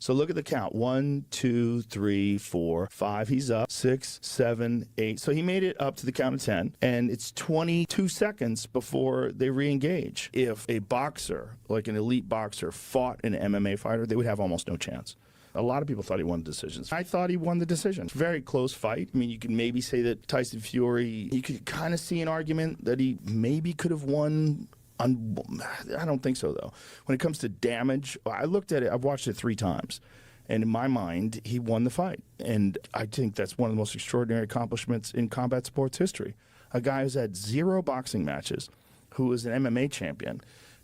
So look at the count. 1, 2, 3, 4, 5. He's up. 6, 7, 8. So he made it up to the count of 10, and it's 22 seconds before they re-engage. If a boxer, like an elite boxer, fought an MMA fighter, they would have almost no chance. A lot of people thought he won the decisions. I thought he won the decision. Very close fight. I mean, you could maybe say that Tyson Fury, you could kind of see an argument that he maybe could have won. I don't think so, though. When it comes to damage, I looked at it. I've watched it 3 times. And in my mind, he won the fight. And I think that's one of the most extraordinary accomplishments in combat sports history. A guy who's had 0 boxing matches, who is an MMA champion,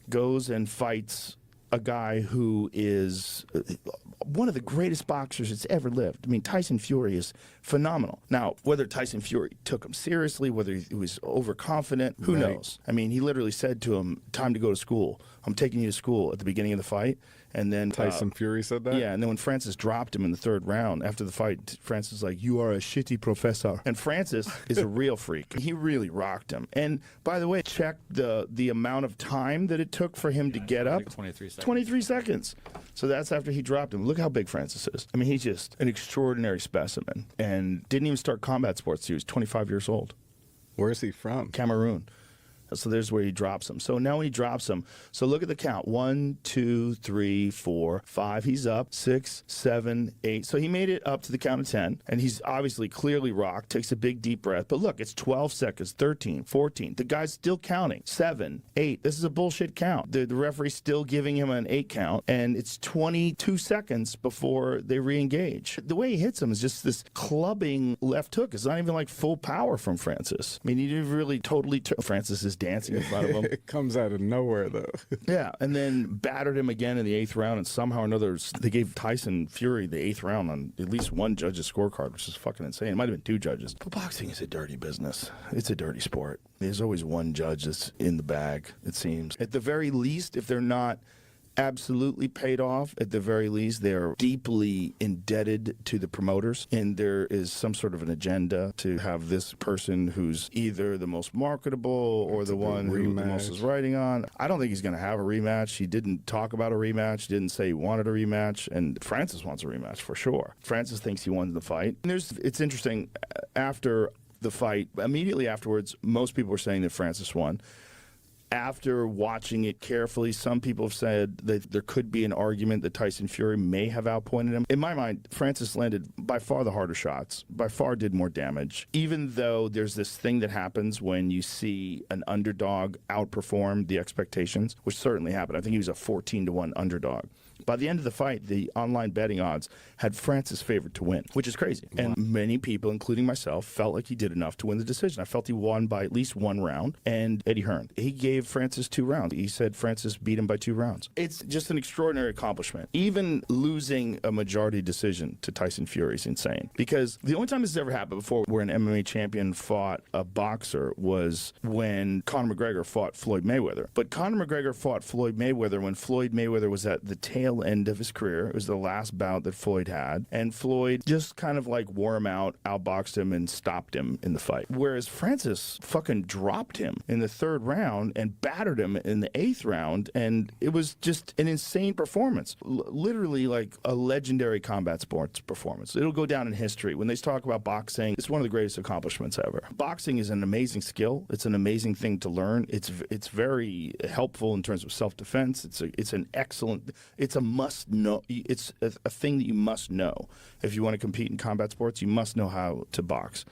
goes and fights a guy who is one of the greatest boxers that's ever lived. I mean, Tyson Fury is phenomenal. Now, whether Tyson Fury took him seriously, whether he was overconfident, who knows? I mean, he literally said to him, "Time to go to school. I'm taking you to school," at the beginning of the fight. And then Tyson Fury said that? Yeah, and then when Francis dropped him in the 3rd round, after the fight, Francis was like, "You are a shitty professor." And Francis is a real freak. He really rocked him. And by the way, check the amount of time that it took for him to get up. 23 seconds. 23 seconds. So that's after he dropped him. Look how big Francis is. I mean, he's just an extraordinary specimen. And didn't even start combat sports. He was 25 years old. Where is he from? Cameroon. So there's where he drops him. So now when he drops him, so look at the count. 1, 2, 3, 4, 5. He's up. 6, 7, 8. So he made it up to the count of 10, and he's obviously clearly rocked, takes a big deep breath. But look, it's 12 seconds, 13, 14. The guy's still counting. 7, 8. This is a bullshit count. The referee's still giving him an 8 count, and it's 22 seconds before they re-engage. The way he hits him is just this clubbing left hook. It's not even like full power from Francis. I mean, he didn't really totally Francis is dancing in front of him. It comes out of nowhere, though. Yeah, and then battered him again in the 8th round, and somehow or another, they gave Tyson Fury the 8th round on at least one judge's scorecard, which is fucking insane. It might have been 2 judges. But boxing is a dirty business. It's a dirty sport. There's always one judge that's in the bag, it seems. At the very least, if they're not absolutely paid off, at the very least, they're deeply indebted to the promoters, and there is some sort of an agenda to have this person who's either the most marketable or the one who the most is riding on. I don't think he's going to have a rematch. He didn't talk about a rematch, didn't say he wanted a rematch, and Francis wants a rematch for sure. Francis thinks he won the fight. And it's interesting, after the fight, immediately afterwards, most people were saying that Francis won. After watching it carefully, some people have said that there could be an argument that Tyson Fury may have outpointed him. In my mind, Francis landed by far the harder shots, by far did more damage, even though there's this thing that happens when you see an underdog outperform the expectations, which certainly happened. I think he was a 14-1 underdog. By the end of the fight, the online betting odds had Francis favored to win, which is crazy. Wow. And many people, including myself, felt like he did enough to win the decision. I felt he won by at least 1 round. And Eddie Hearn, he gave Francis 2 rounds. He said Francis beat him by 2 rounds. It's just an extraordinary accomplishment. Even losing a majority decision to Tyson Fury is insane. Because the only time this has ever happened before where an MMA champion fought a boxer was when Conor McGregor fought Floyd Mayweather. But Conor McGregor fought Floyd Mayweather when Floyd Mayweather was at the tail end of his career. It was the last bout that Floyd had, and Floyd just kind of like wore him out, outboxed him, and stopped him in the fight. Whereas Francis fucking dropped him in the 3rd round and battered him in the 8th round, and it was just an insane performance. Literally like a legendary combat sports performance. It'll go down in history. When they talk about boxing, it's one of the greatest accomplishments ever. Boxing is an amazing skill. It's an amazing thing to learn. It's very helpful in terms of self-defense. It's an excellent, it's a must know. It's a thing that you must know. If you want to compete in combat sports, you must know how to box.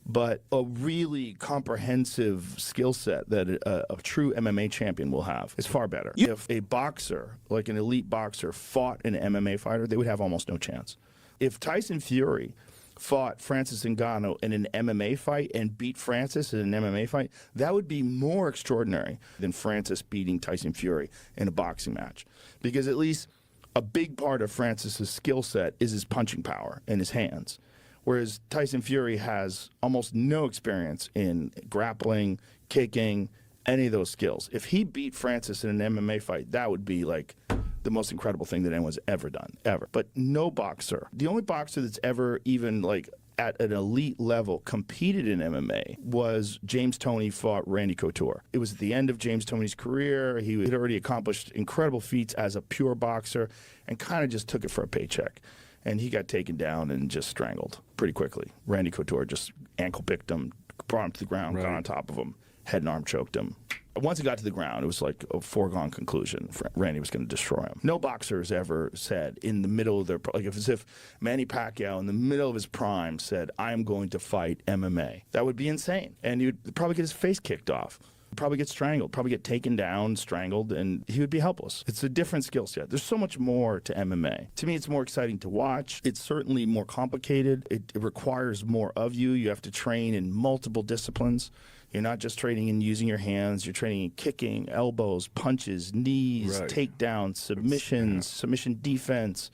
But a really comprehensive skill set that a true MMA champion will have is far better. If a boxer, like an elite boxer, fought an MMA fighter, they would have almost no chance. If Tyson Fury fought Francis Ngannou in an MMA fight and beat Francis in an MMA fight, that would be more extraordinary than Francis beating Tyson Fury in a boxing match. Because at least a big part of Francis's skill set is his punching power and his hands. Whereas Tyson Fury has almost no experience in grappling, kicking, any of those skills. If he beat Francis in an MMA fight, that would be like the most incredible thing that anyone's ever done, ever. But no boxer. The only boxer that's ever even like at an elite level competed in MMA was James Toney fought Randy Couture. It was at the end of James Toney's career. He had already accomplished incredible feats as a pure boxer and kind of just took it for a paycheck. And he got taken down and just strangled pretty quickly. Randy Couture just ankle picked him, brought him to the ground, got on top of him, head and arm choked him. Once he got to the ground, it was like a foregone conclusion. Randy was going to destroy him. No boxer has ever said in the middle of their, like as if Manny Pacquiao in the middle of his prime said, I'm going to fight MMA. That would be insane. And he would probably get his face kicked off. Probably get strangled, probably get taken down, strangled, and he would be helpless. It's a different skill set. There's so much more to MMA. To me, it's more exciting to watch. It's certainly more complicated. It requires more of you. You have to train in multiple disciplines. You're not just training in using your hands. You're training in kicking, elbows, punches, knees, takedowns, submissions, submission defense.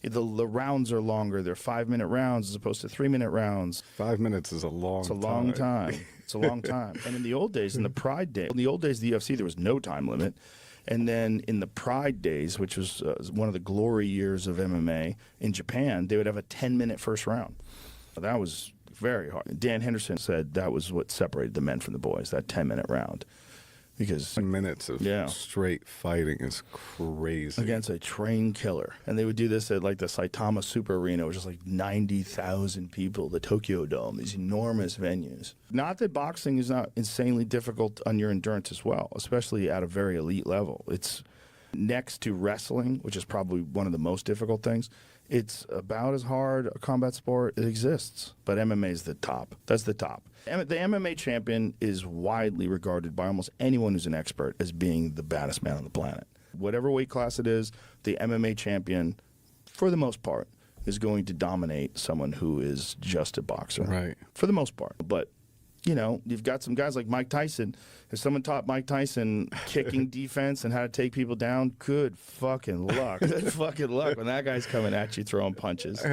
The rounds are longer. They're 5-minute rounds as opposed to 3-minute rounds. 5 minutes is a long time. It's a long time. It's a long time. And in the old days, in the Pride days, in the old days of the UFC, there was no time limit. And then in the Pride days, which was one of the glory years of MMA in Japan, they would have a 10-minute first round. That was very hard. Dan Henderson said that was what separated the men from the boys, that 10-minute round. Because 10 minutes of straight fighting is crazy. Against a trained killer. And they would do this at like the Saitama Super Arena, which is like 90,000 people, the Tokyo Dome, these enormous venues. Not that boxing is not insanely difficult on your endurance as well, especially at a very elite level. It's next to wrestling, which is probably one of the most difficult things. It's about as hard a combat sport as exists. But MMA is the top. That's the top. The MMA champion is widely regarded by almost anyone who's an expert as being the baddest man on the planet. Whatever weight class it is, the MMA champion, for the most part, is going to dominate someone who is just a boxer. Right. For the most part. But, you know, you've got some guys like Mike Tyson. If someone taught Mike Tyson kicking defense and how to take people down, good fucking luck. Good fucking luck when that guy's coming at you throwing punches.